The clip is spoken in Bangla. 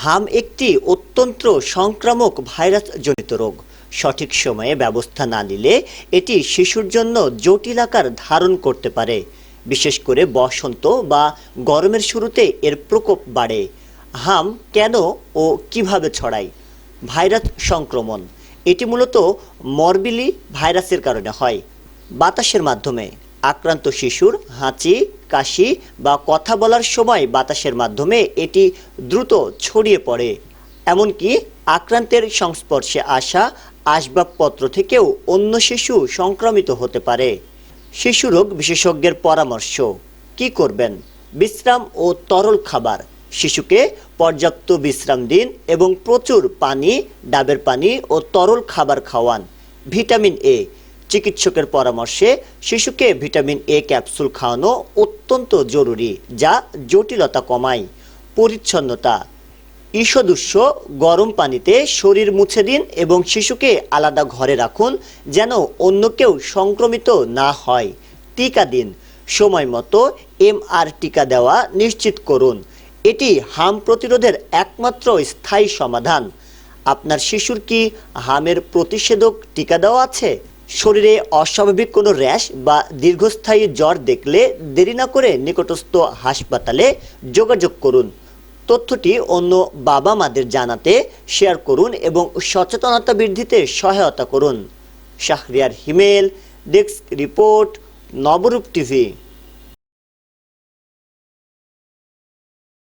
হাম একটি অত্যন্ত সংক্রামক ভাইরাসজনিত রোগ। সঠিক সময়ে ব্যবস্থা না নিলে এটি শিশুর জন্য জটিল আকার ধারণ করতে পারে। বিশেষ করে বসন্ত বা গরমের শুরুতে এর প্রকোপ বাড়ে। হাম কেন ও কিভাবে ছড়ায়? ভাইরাস সংক্রমণ এটি মূলত মরবিলি ভাইরাসের কারণে হয়। বাতাসের মাধ্যমে আক্রান্ত শিশুর হাঁচি, কাশি বা কথা বলার সময় বাতাসের মাধ্যমে এটি দ্রুত ছড়িয়ে পড়ে। এমনকি আক্রান্তের সংস্পর্শে আসা আসবাবপত্র থেকেও অন্য শিশু সংক্রমিত হতে পারে। শিশু রোগ বিশেষজ্ঞের পরামর্শ: কি করবেন? বিশ্রাম ও তরল খাবার। শিশুকে পর্যাপ্ত বিশ্রাম দিন এবং প্রচুর পানি, ডাবের পানি ও তরল খাবার খাওয়ান। Vitamin A. চিকিৎসকের পরামর্শে শিশুকে ভিটামিন এ ক্যাপসুল খাওয়ানো অত্যন্ত জরুরি, যা জটিলতা কমায়। পরিচ্ছন্নতা: ঈষদুষ্ণ গরম পানিতে শরীর মুছে দিন এবং শিশুকে আলাদা ঘরে রাখুন যেন অন্য কেউ সংক্রমিত না হয়। টিকা দিন। সময় মতো এমআর টিকা দেওয়া নিশ্চিত করুন। এটি হাম প্রতিরোধের একমাত্র স্থায়ী সমাধান। আপনার শিশুর কি হামের প্রতিষেধক টিকা দেওয়া আছে? শরীরে অস্বাভাবিক কোনো র্যাশ বা দীর্ঘস্থায়ী জ্বর দেখলে দেরি না করে নিকটস্থ হাসপাতালে যোগাযোগ করুন। তথ্যটি অন্য বাবা মাদের জানাতে শেয়ার করুন এবং সচেতনতা বৃদ্ধিতে সহায়তা করুন। শাহরিয়ার হিমেল, ডেস্ক রিপোর্ট, নবরূপ টিভি।